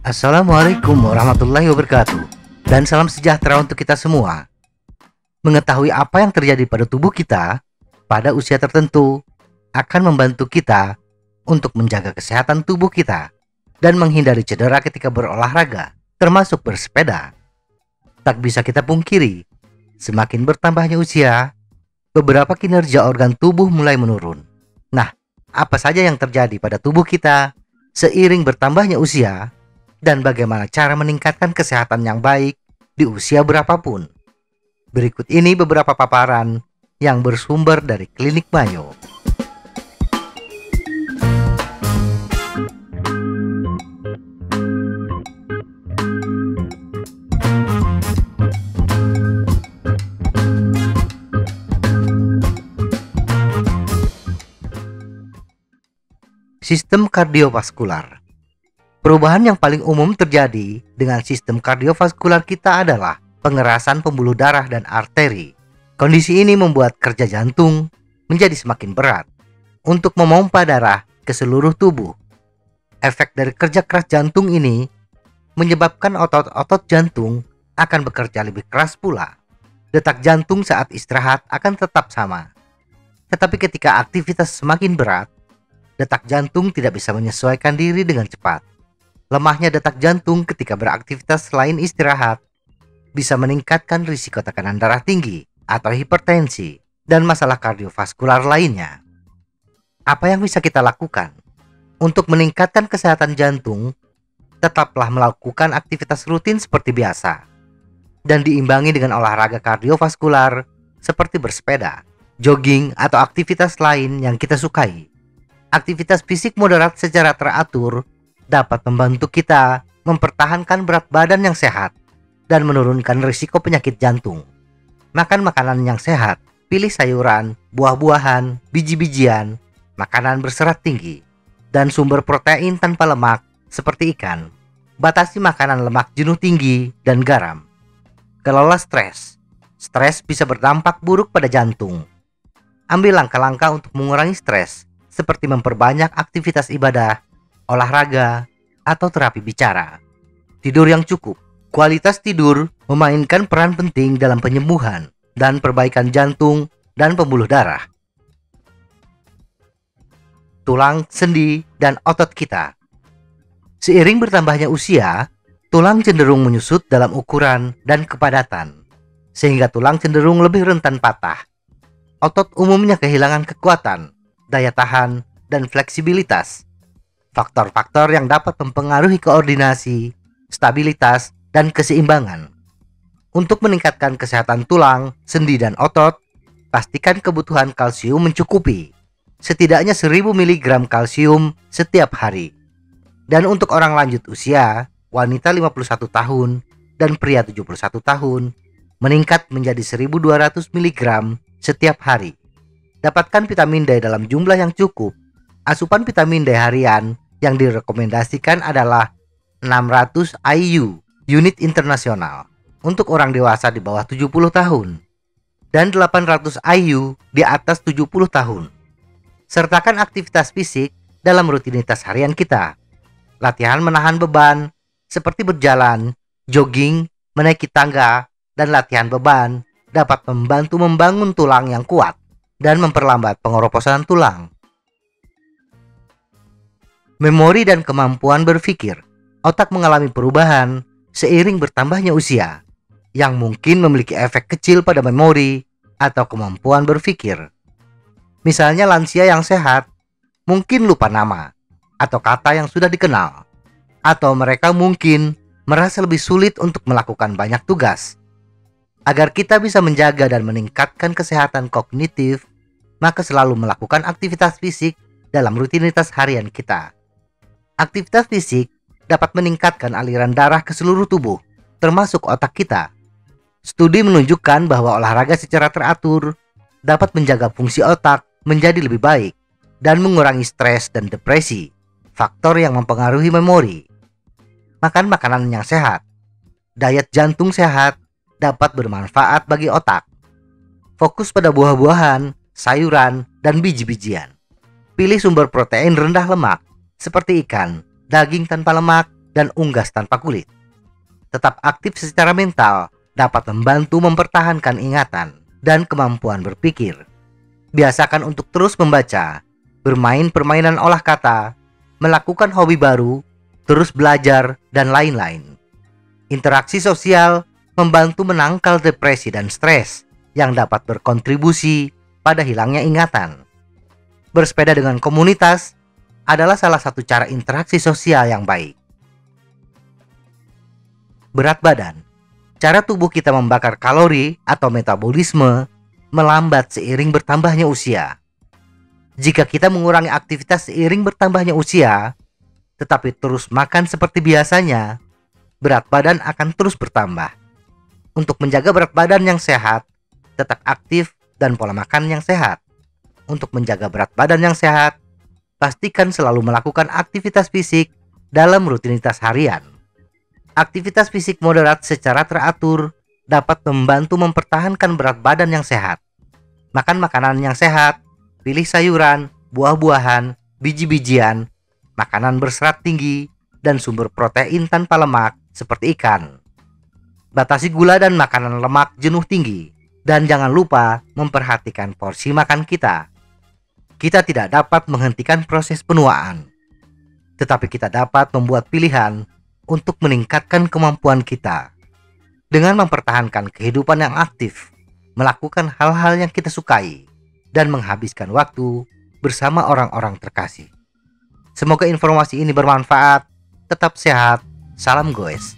Assalamualaikum warahmatullahi wabarakatuh, dan salam sejahtera untuk kita semua. Mengetahui apa yang terjadi pada tubuh kita pada usia tertentu akan membantu kita untuk menjaga kesehatan tubuh kita dan menghindari cedera ketika berolahraga, termasuk bersepeda. Tak bisa kita pungkiri, semakin bertambahnya usia, beberapa kinerja organ tubuh mulai menurun. Nah, apa saja yang terjadi pada tubuh kita seiring bertambahnya usia, dan bagaimana cara meningkatkan kesehatan yang baik di usia berapapun? Berikut ini beberapa paparan yang bersumber dari Klinik Mayo. Sistem kardiovaskular. Perubahan yang paling umum terjadi dengan sistem kardiovaskular kita adalah pengerasan pembuluh darah dan arteri. Kondisi ini membuat kerja jantung menjadi semakin berat untuk memompa darah ke seluruh tubuh. Efek dari kerja keras jantung ini menyebabkan otot-otot jantung akan bekerja lebih keras pula. Detak jantung saat istirahat akan tetap sama. Tetapi ketika aktivitas semakin berat, detak jantung tidak bisa menyesuaikan diri dengan cepat. Lemahnya detak jantung ketika beraktivitas selain istirahat bisa meningkatkan risiko tekanan darah tinggi atau hipertensi dan masalah kardiovaskular lainnya. Apa yang bisa kita lakukan? Untuk meningkatkan kesehatan jantung, tetaplah melakukan aktivitas rutin seperti biasa dan diimbangi dengan olahraga kardiovaskular seperti bersepeda, jogging, atau aktivitas lain yang kita sukai. Aktivitas fisik moderat secara teratur dapat membantu kita mempertahankan berat badan yang sehat dan menurunkan risiko penyakit jantung. Makan makanan yang sehat, pilih sayuran, buah-buahan, biji-bijian, makanan berserat tinggi, dan sumber protein tanpa lemak seperti ikan. Batasi makanan lemak jenuh tinggi dan garam. Kelola stres. Stres bisa berdampak buruk pada jantung. Ambil langkah-langkah untuk mengurangi stres, seperti memperbanyak aktivitas ibadah, olahraga, atau terapi bicara. Tidur yang cukup. Kualitas tidur memainkan peran penting dalam penyembuhan dan perbaikan jantung dan pembuluh darah. Tulang, sendi, dan otot kita. Seiring bertambahnya usia, tulang cenderung menyusut dalam ukuran dan kepadatan, sehingga tulang cenderung lebih rentan patah. Otot umumnya kehilangan kekuatan, daya tahan, dan fleksibilitas. Faktor-faktor yang dapat mempengaruhi koordinasi, stabilitas, dan keseimbangan. Untuk meningkatkan kesehatan tulang, sendi, dan otot, pastikan kebutuhan kalsium mencukupi, setidaknya 1000 mg kalsium setiap hari. Dan untuk orang lanjut usia, wanita 51 tahun dan pria 71 tahun, meningkat menjadi 1200 mg setiap hari. Dapatkan vitamin D dalam jumlah yang cukup. Asupan vitamin D harian yang direkomendasikan adalah 600 IU, unit internasional, untuk orang dewasa di bawah 70 tahun, dan 800 IU di atas 70 tahun. Sertakan aktivitas fisik dalam rutinitas harian kita. Latihan menahan beban, seperti berjalan, jogging, menaiki tangga, dan latihan beban dapat membantu membangun tulang yang kuat dan memperlambat pengeroposan tulang. Memori dan kemampuan berpikir. Otak mengalami perubahan seiring bertambahnya usia, yang mungkin memiliki efek kecil pada memori atau kemampuan berpikir. Misalnya lansia yang sehat mungkin lupa nama atau kata yang sudah dikenal, atau mereka mungkin merasa lebih sulit untuk melakukan banyak tugas. Agar kita bisa menjaga dan meningkatkan kesehatan kognitif, maka selalu melakukan aktivitas fisik dalam rutinitas harian kita. Aktivitas fisik dapat meningkatkan aliran darah ke seluruh tubuh, termasuk otak kita. Studi menunjukkan bahwa olahraga secara teratur dapat menjaga fungsi otak menjadi lebih baik dan mengurangi stres dan depresi, faktor yang mempengaruhi memori. Makan makanan yang sehat. Diet jantung sehat dapat bermanfaat bagi otak. Fokus pada buah-buahan, sayuran, dan biji-bijian. Pilih sumber protein rendah lemak seperti ikan, daging tanpa lemak, dan unggas tanpa kulit. Tetap aktif secara mental dapat membantu mempertahankan ingatan dan kemampuan berpikir. Biasakan untuk terus membaca, bermain permainan olah kata, melakukan hobi baru, terus belajar, dan lain-lain. Interaksi sosial membantu menangkal depresi dan stres yang dapat berkontribusi pada hilangnya ingatan. Bersepeda dengan komunitas adalah salah satu cara interaksi sosial yang baik. Berat badan. Cara tubuh kita membakar kalori atau metabolisme melambat seiring bertambahnya usia. Jika kita mengurangi aktivitas seiring bertambahnya usia, tetapi terus makan seperti biasanya, berat badan akan terus bertambah. Untuk menjaga berat badan yang sehat, tetap aktif dan pola makan yang sehat. Untuk menjaga berat badan yang sehat, pastikan selalu melakukan aktivitas fisik dalam rutinitas harian. Aktivitas fisik moderat secara teratur dapat membantu mempertahankan berat badan yang sehat. Makan makanan yang sehat, pilih sayuran, buah-buahan, biji-bijian, makanan berserat tinggi, dan sumber protein tanpa lemak seperti ikan. Batasi gula dan makanan lemak jenuh tinggi, dan jangan lupa memperhatikan porsi makan kita. Kita tidak dapat menghentikan proses penuaan, tetapi kita dapat membuat pilihan untuk meningkatkan kemampuan kita. Dengan mempertahankan kehidupan yang aktif, melakukan hal-hal yang kita sukai, dan menghabiskan waktu bersama orang-orang terkasih. Semoga informasi ini bermanfaat. Tetap sehat. Salam goes.